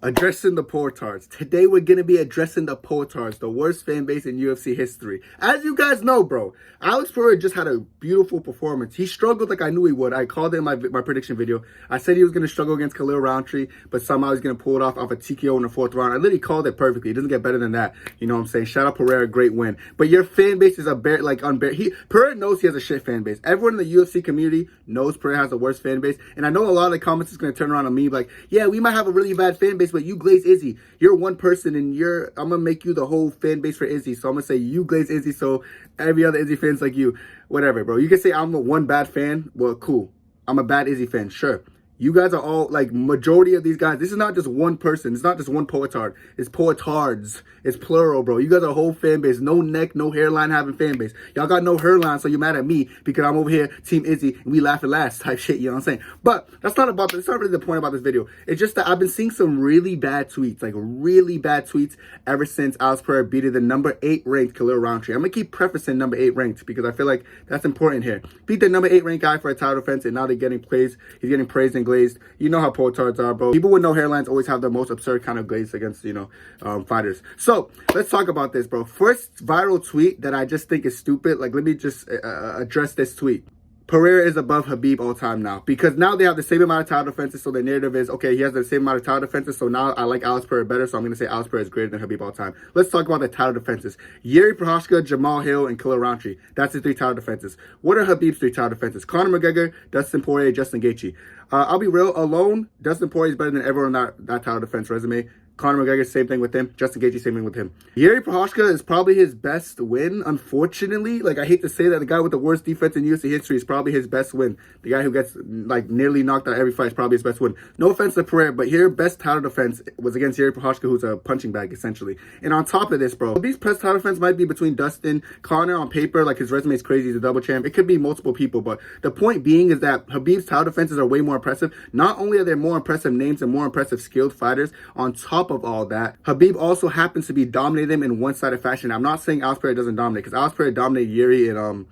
Addressing the Poetards. Today we're going to be addressing the Poetards, the worst fan base in UFC history. As you guys know, bro, Alex Pereira just had a beautiful performance. He struggled like I knew he would. I called it in my prediction video. I said he was going to struggle against Khalil Roundtree, but somehow he's going to pull it off a TKO in the 4th round. I literally called it perfectly. It doesn't get better than that. You know what I'm saying? Shout out Pereira, great win. But your fan base is Pereira knows he has a shit fan base. Everyone in the UFC community knows Pereira has the worst fan base. And I know a lot of the comments is going to turn around on me like, yeah, we might have a really bad fan base, but you glaze Izzy. You're one person and I'm going to make you the whole fan base for Izzy. So I'm going to say you glaze Izzy so every other Izzy fan's like you. Whatever, bro. You can say I'm the one bad fan. Well, cool. I'm a bad Izzy fan. Sure. You guys are all, like, majority of these guys. This is not just one person. It's not just one Poetard. It's Poetards. It's plural, bro. You guys are a whole fan base. No neck, no hairline having fan base. Y'all got no hairline, so you're mad at me because I'm over here, Team Izzy, and we laugh at last type shit, you know what I'm saying? But that's not really the point about this video. It's just that I've been seeing some really bad tweets, like really bad tweets ever since Alex Pereira beat the number 8 ranked Khalil Roundtree. I'm going to keep prefacing number 8 ranked because I feel like that's important here. Beat the number 8 ranked guy for a title defense, and now they're getting praised. He's getting praised and glazed. You know how Poetards are, bro. People with no hairlines always have the most absurd kind of glaze against, fighters. So, let's talk about this, bro. First viral tweet that I just think is stupid. Like, let me just address this tweet. Pereira is above Khabib all time now. Because now they have the same amount of title defenses, so the narrative is, okay, he has the same amount of title defenses, so now I like Alex Pereira better, so I'm going to say Alex Pereira is greater than Khabib all time. Let's talk about the title defenses. Yuri Prochazka, Jamal Hill, and Khalil Roundtree. That's the 3 title defenses. What are Khabib's 3 title defenses? Conor McGregor, Dustin Poirier, Justin Gaethje. I'll be real, alone, Dustin Poirier is better than everyone on that title defense resume. Conor McGregor, same thing with him. Justin Gaethje, same thing with him. Yuri Prochazka is probably his best win, unfortunately. Like, I hate to say that the guy with the worst defense in UFC history is probably his best win. The guy who gets, like, nearly knocked out every fight is probably his best win. No offense to Pereira, but here, best title defense was against Yuri Prochazka, who's a punching bag, essentially. And on top of this, bro, these best title defense might be between Dustin, Conor on paper, like, his resume is crazy, he's a double champ. It could be multiple people, but the point being is that Khabib's title defenses are way more impressive. Not only are there more impressive names and more impressive skilled fighters, on top of all that, Khabib also happens to be dominating them in one-sided fashion. I'm not saying Alex Pereira doesn't dominate, because Alex Pereira dominated Yuri and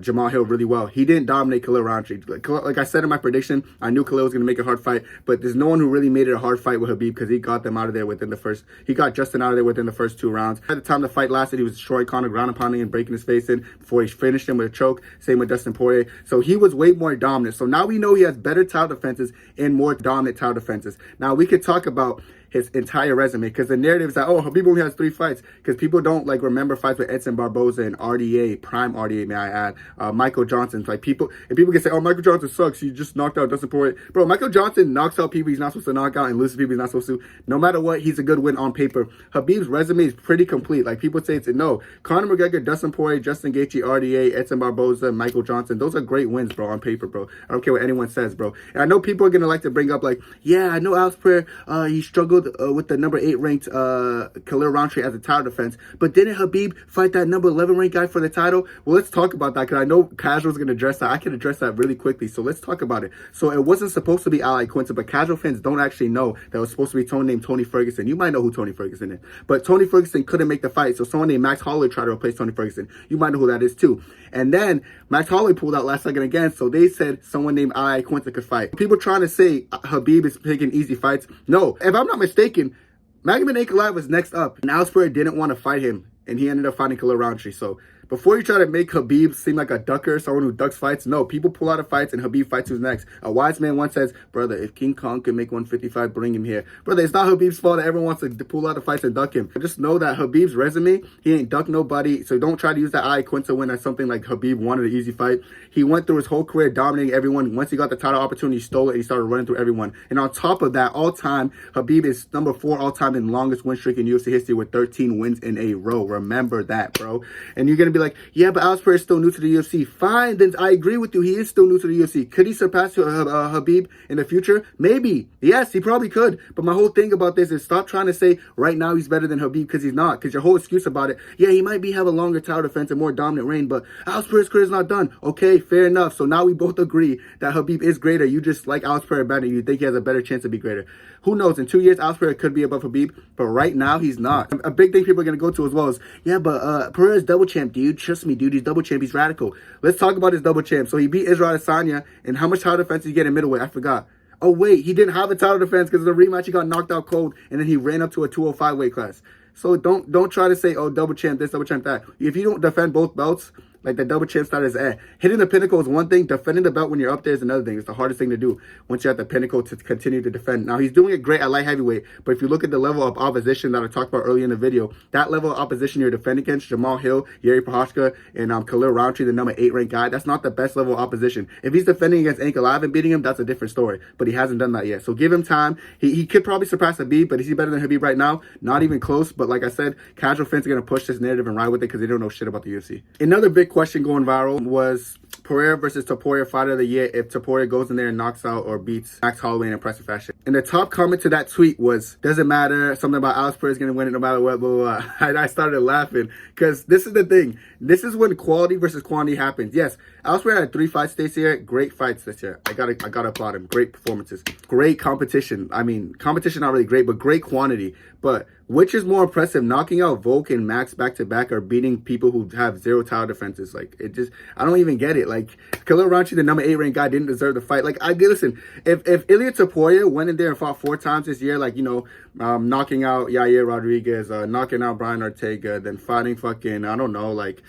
Jamal Hill really well. He didn't dominate Khalil Roundtree. Like I said in my prediction, I knew Khalil was going to make a hard fight, but there's no one who really made it a hard fight with Khabib because he got them out of there within the first. He got Justin out of there within the first 2 rounds. By the time the fight lasted, he was destroying Conor, ground and pounding and breaking his face in before he finished him with a choke. Same with Dustin Poirier. So he was way more dominant. So now we know he has better title defenses and more dominant title defenses. Now we could talk about his entire resume, because the narrative is that, oh, Khabib only has 3 fights, because people don't, like, remember fights with Edson Barboza and RDA, prime RDA, may I add, Michael Johnson. Like, people can say, oh, Michael Johnson sucks, he just knocked out Dustin Poirier. Bro, Michael Johnson knocks out people he's not supposed to knock out and loses people he's not supposed to. No matter what, he's a good win on paper. Khabib's resume is pretty complete. Like, people say it's a no. Conor McGregor, Dustin Poirier, Justin Gaethje, RDA, Edson Barboza, Michael Johnson, those are great wins, bro, on paper, bro. I don't care what anyone says, bro. And I know people are going to like to bring up, like, yeah, I know Alex Pereira, he struggled with the number 8 ranked Khalil Roundtree as a title defense, but didn't Khabib fight that number 11 ranked guy for the title? Well, let's talk about that, because I know Casual's going to address that. I can address that really quickly, so let's talk about it. So it wasn't supposed to be Ali Quinton, but Casual fans don't actually know that it was supposed to be someone named Tony Ferguson. You might know who Tony Ferguson is, but Tony Ferguson couldn't make the fight, so someone named Max Holloway tried to replace Tony Ferguson. You might know who that is too. And then Max Holloway pulled out last second again, so they said someone named Ali Quinton could fight. People trying to say Khabib is taking easy fights. No, if I'm not mistaken, Magomed Ankalaev was next up, and Alex Pereira didn't want to fight him, and he ended up fighting Khalil Roundtree. So before you try to make Khabib seem like a ducker, someone who ducks fights, no, people pull out of fights, and Khabib fights who's next. A wise man once says, brother, if King Kong can make 155, bring him here. Brother, it's not Khabib's fault that everyone wants to pull out of fights and duck him. Just know that Khabib's resume, he ain't ducked nobody, so don't try to use that Ali Quinton win as something like Khabib wanted an easy fight. He went through his whole career dominating everyone. Once he got the title opportunity, he stole it, and he started running through everyone. And on top of that, all time, Khabib is number 4 all time in longest win streak in UFC history with 13 wins in a row. Remember that, bro. And you're going to be like, yeah, but Alex Pereira is still new to the UFC. Fine, then I agree with you. He is still new to the UFC. Could he surpass Khabib in the future? Maybe. Yes, he probably could. But my whole thing about this is stop trying to say right now he's better than Khabib, because he's not. Because your whole excuse about it, yeah, he might have a longer title defense and more dominant reign, but Alex Pereira's career is not done. Okay, fair enough. So now we both agree that Khabib is greater. You just like Alex Pereira better. You think he has a better chance to be greater. Who knows? In 2 years, Alex Pereira could be above Khabib, but right now he's not. A big thing people are going to go to as well is, yeah, but Pereira's double champ, dude. Trust me, dude. He's double champ. He's radical. Let's talk about his double champ. So he beat Israel Adesanya, and how much title defense did he get in middleweight? I forgot. Oh wait, he didn't have a title defense because of the rematch. He got knocked out cold, and then he ran up to a 205 weight class. So don't try to say, oh, double champ this, double champ that. If you don't defend both belts, like the double champ status, hitting the pinnacle is one thing. Defending the belt when you're up there is another thing. It's the hardest thing to do once you're at the pinnacle to continue to defend. Now, he's doing it great at light heavyweight, but if you look at the level of opposition that I talked about earlier in the video, that level of opposition you're defending against, Jamal Hill, Yuri Prochazka, and Khalil Roundtree, the number 8 ranked guy, that's not the best level of opposition. If he's defending against Ankalaev and beating him, that's a different story, but he hasn't done that yet. So give him time. He could probably surpass Khabib, but is he better than Khabib right now? Not even close, but like I said, casual fans are going to push this narrative and ride with it because they don't know shit about the UFC. Another big question going viral was Pereira versus Topuria fighter of the year if Topuria goes in there and knocks out or beats Max Holloway in impressive fashion. And the top comment to that tweet was, doesn't matter, something about Alex Pereira is going to win it no matter what, blah, blah, blah. And I started laughing because this is the thing. This is when quality versus quantity happens. Yes, Alex Pereira had 3 fights this year. Great fights this year. I gotta applaud him. Great performances. Great competition. I mean, competition not really great, but great quantity. But which is more impressive, knocking out Volk and Max back-to-back or beating people who have 0 title defenses? Like, it just, I don't even get it. Like, Khalil Roundtree, the number 8 ranked guy, didn't deserve the fight. Like, listen, if Ilia Topuria went in there and fought 4 times this year, like, you know, knocking out Yair Rodriguez, knocking out Brian Ortega, then fighting fucking, I don't know, like,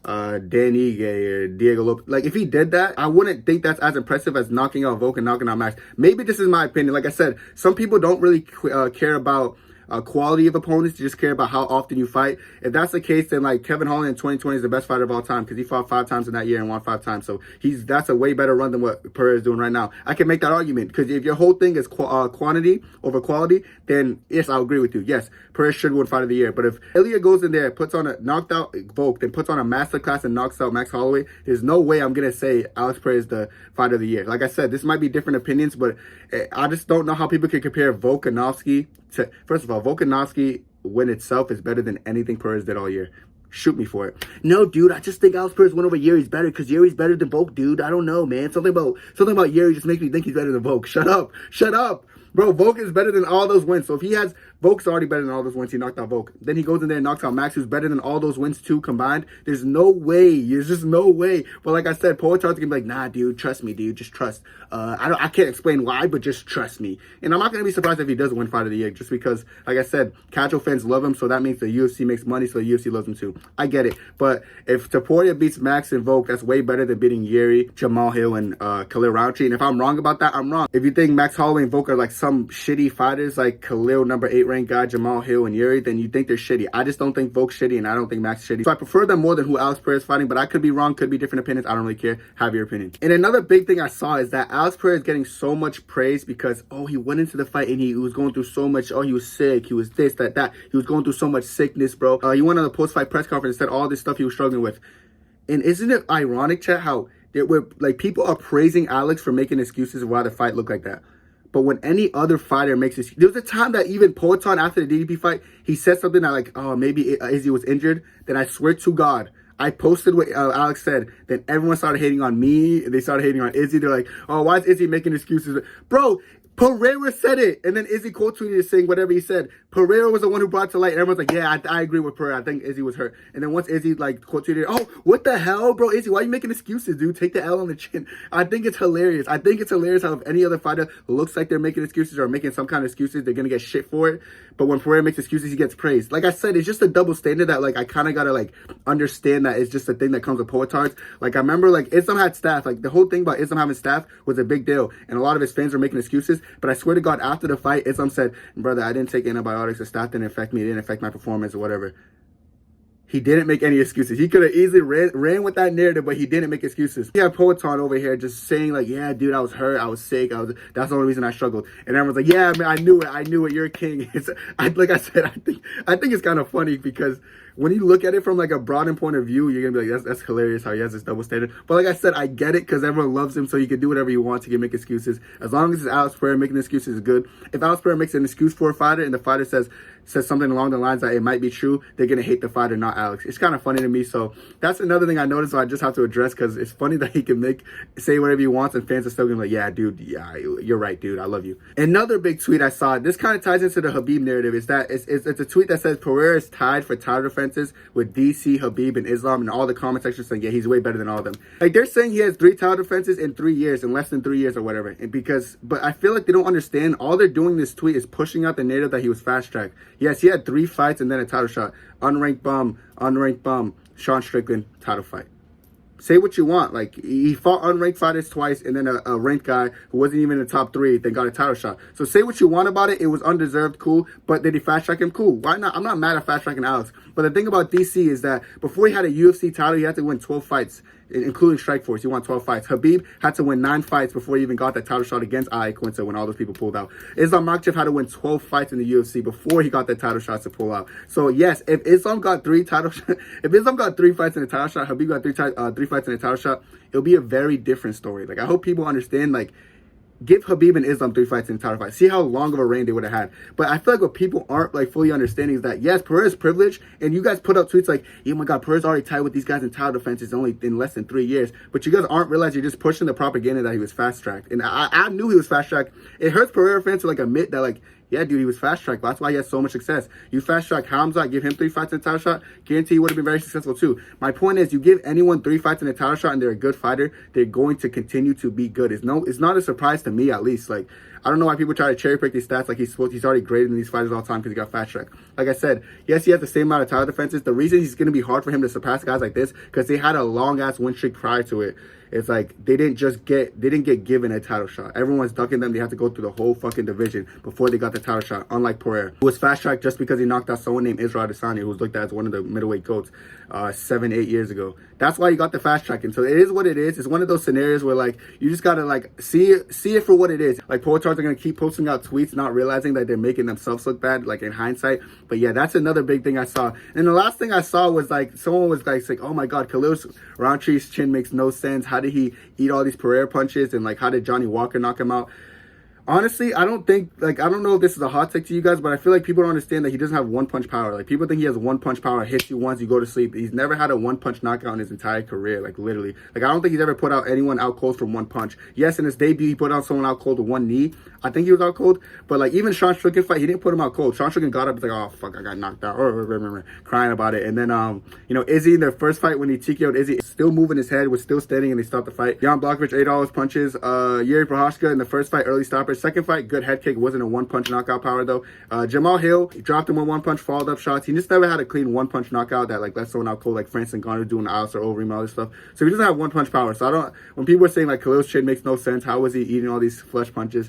Dan Ige or Diego Lopez. Like, if he did that, I wouldn't think that's as impressive as knocking out Volk and knocking out Max. Maybe this is my opinion. Like I said, some people don't really care about quality of opponents. You just care about how often you fight. If that's the case, then like Kevin Holland in 2020 is the best fighter of all time because he fought 5 times in that year and won 5 times. So that's a way better run than what Pereira is doing right now. I can make that argument because if your whole thing is quantity over quality, then yes, I'll agree with you. Yes, Pereira should win fight of the year. But if Ilia goes in there, puts on knocked out Volk, then puts on a masterclass and knocks out Max Holloway, there's no way I'm gonna say Alex Pereira is the fighter of the year. Like I said, this might be different opinions, but I just don't know how people can compare Volkanovski to. First of all, Volkanovski win itself is better than anything Pereira did all year. Shoot me for it. No, dude, I just think Alex Pereira won over Yuri's better because Yuri's better than Volk, dude. I don't know, man. Something about Yuri just makes me think he's better than Volk. Shut up. Bro, Volk is better than all those wins. So if he has, Volk's already better than all those wins. He knocked out Volk. Then he goes in there and knocks out Max, who's better than all those wins too combined. There's no way. There's just no way. But like I said, Poetar's gonna be like, nah, dude, trust me, dude. Just trust. I can't explain why, but just trust me. And I'm not gonna be surprised if he does win fight of the year, just because, like I said, casual fans love him, so that means the UFC makes money, so the UFC loves him too. I get it. But if Topuria beats Max and Volk, that's way better than beating Yuri, Jamal Hill, and Khalil Roundtree. And if I'm wrong about that, I'm wrong. If you think Max Holloway and Volk are like some shitty fighters like Khalil, number 8 ranked guy, Jamal Hill, and Yuri, then you think they're shitty. I just don't think Volk's shitty, and I don't think Max is shitty. So I prefer them more than who Alex Pereira is fighting, but I could be wrong, could be different opinions. I don't really care. Have your opinion. And another big thing I saw is that Alex Pereira is getting so much praise because, oh, he went into the fight and he was going through so much, oh, he was sick, he was this, that. He was going through so much sickness, bro. He went on the post-fight press conference and said all this stuff he was struggling with. And isn't it ironic, chat, how like people are praising Alex for making excuses of why the fight looked like that? But when any other fighter makes this, there was a time that even Poatan after the DDP fight, he said something that like, oh, maybe Izzy was injured. Then I swear to God, I posted what Alex said. Then everyone started hating on me. They started hating on Izzy. They're like, oh, why is Izzy making excuses? Bro, Pereira said it. And then Izzy quote tweeted it saying whatever he said. Pereira was the one who brought it to light. And everyone's like, yeah, I agree with Pereira. I think Izzy was hurt. And then once Izzy like quote tweeted, oh, what the hell, bro? Izzy, why are you making excuses, dude? Take the L on the chin. I think it's hilarious. I think it's hilarious how if any other fighter looks like they're making excuses or making some kind of excuses, they're going to get shit for it. But when Pereira makes excuses, he gets praised. Like I said, it's just a double standard that like I kind of got to like understand that it's just a thing that comes with Poetards. Like I remember like Islam had staff. Like the whole thing about Islam having staff was a big deal. And a lot of his fans were making excuses. But I swear to God, after the fight, Islam said, brother, I didn't take antibiotics. The staff didn't affect me. It didn't affect my performance or whatever. He didn't make any excuses. He could have easily ran with that narrative, but he didn't make excuses. He had Poetan over here just saying like, yeah, dude, I was hurt. I was sick. That's the only reason I struggled. And everyone's like, yeah, man, I knew it. You're a king. Like I said, I think it's kind of funny because when you look at it from like a broadened point of view, you're going to be like, that's hilarious how he has this double standard. But like I said, I get it because everyone loves him, so he can do whatever he wants. He can make excuses. As long as it's Alex Pereira making excuses is good. If Alex Pereira makes an excuse for a fighter and the fighter says something along the lines that it might be true, they're going to hate the fighter, not Alex. It's kind of funny to me. So that's another thing I noticed, so I just have to address because it's funny that he can say whatever he wants and fans are still going to be like, yeah, dude, yeah, you're right, dude. I love you. Another big tweet I saw, this kind of ties into the Khabib narrative, is that it's a tweet that says Pereira is tied for title defense defenses with DC, Khabib, and Islam, and all the comment sections saying, yeah, he's way better than all of them. Like, they're saying he has 3 title defenses in 3 years, in less than 3 years or whatever. And but I feel like they don't understand. All they're doing this tweet is pushing out the narrative that he was fast-tracked. Yes, he had 3 fights and then a title shot. Unranked bum, Sean Strickland, title fight. Say what you want. Like, he fought unranked fighters twice, and then a ranked guy who wasn't even in the top 3 then got a title shot. So say what you want about it. It was undeserved, cool. But did he fast track him? Cool. Why not? I'm not mad at fast tracking Alex. But the thing about DC is that before he had a UFC title, he had to win 12 fights, including Strikeforce. He won 12 fights. Khabib had to win 9 fights before he even got that title shot against Quinta when all those people pulled out. Islam Makhachev had to win 12 fights in the UFC before he got that title shot to pull out. So yes, if Islam got 3 fights in a title shot, Khabib got 3 fights in a title shot, it'll be a very different story. Like, I hope people understand, like, give Khabib and Islam 3 fights in a title fight. See how long of a reign they would have had. But I feel like what people aren't, like, fully understanding is that, yes, Pereira's privileged, and you guys put up tweets like, oh my God, Pereira's already tied with these guys in title defenses only in less than 3 years. But you guys aren't realizing you're just pushing the propaganda that he was fast-tracked. And I knew he was fast-tracked. It hurts Pereira fans to, like, admit that, like, yeah, dude, he was fast-tracked. That's why he had so much success. You fast-track Hamza, give him 3 fights in a title shot, guarantee he would have been very successful too. My point is, you give anyone 3 fights in a title shot and they're a good fighter, they're going to continue to be good. It's not a surprise to me, at least. Like, I don't know why people try to cherry pick these stats like he's already graded in these fighters all the time because he got fast-tracked. Like I said, yes, he has the same amount of title defenses. The reason he's going to be hard for him to surpass guys like this because they had a long-ass win streak prior to it. It's like they didn't get given a title shot. Everyone's ducking them. They have to go through the whole fucking division before they got the title shot, unlike Pereira, who was fast-tracked just because he knocked out someone named Israel Adesanya, who was looked at as one of the middleweight GOATs 7-8 years ago. That's why he got the fast track. And so it is what it is. It's one of those scenarios where, like, you just gotta, like, see it for what it is. Like, Poetards are gonna keep posting out tweets, not realizing that they're making themselves look bad, like, in hindsight. But yeah, that's another big thing I saw. And the last thing I saw was, like, someone was like, oh my God, Khalil Rountree chin makes no sense. How did he eat all these Pereira punches? And, like, how did Johnny Walker knock him out? Honestly, I don't know if this is a hot take to you guys, but I feel like people don't understand that he doesn't have one-punch power. Like, people think he has one-punch power, hits you once, you go to sleep. He's never had a one-punch knockout in his entire career, like, literally. Like, I don't think he's ever put out anyone out cold from one punch. Yes, in his debut, he put out someone out cold with one knee. I think he was out cold, but, like, even Sean Strickland fight, he didn't put him out cold. Sean Strickland got up, he's like, oh, fuck, I got knocked out, crying about it. And then, Izzy, in their first fight, when he TKO'd Izzy, still moving his head, was still standing, and they stopped the fight. Jan Blachowicz ate all his punches. Yuri Prochazka in the first fight, early stopper. Second fight, good head kick, wasn't a one-punch knockout power, though. Jamal Hill, he dropped him with one-punch, followed up shots. He just never had a clean one-punch knockout that, like, left someone out cold, like Francis Ngannou doing the Alistair Overeem, all this stuff. So he doesn't have one-punch power. So when people are saying, like, Khalil's chin makes no sense, how was he eating all these flesh punches?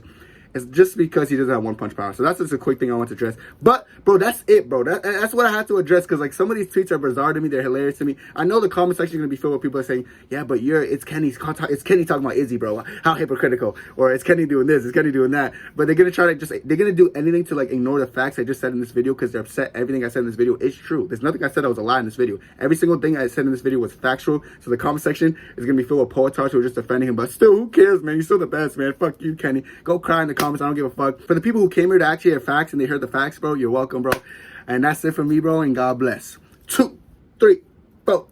It's just because he doesn't have one-punch power. So that's just a quick thing I want to address. But, bro, that's it, bro. That's what I had to address because, like, some of these tweets are bizarre to me. They're hilarious to me. I know the comment section is going to be filled with people that are saying, yeah, but it's Kenny talking about Izzy, bro. How hypocritical. Or it's Kenny doing this. It's Kenny doing that. But they're going to try to they're going to do anything to, like, ignore the facts I just said in this video because they're upset. Everything I said in this video is true. There's nothing I said that was a lie in this video. Every single thing I said in this video was factual. So the comment section is going to be filled with Poetards who are just defending him. But still, who cares, man? You're still the best, man. Fuck you, Kenny. Go cry in the comments. I don't give a fuck. For the people who came here to actually hear facts and they heard the facts, bro, you're welcome, bro. And that's it for me, bro, and God bless. 2, 3, 4.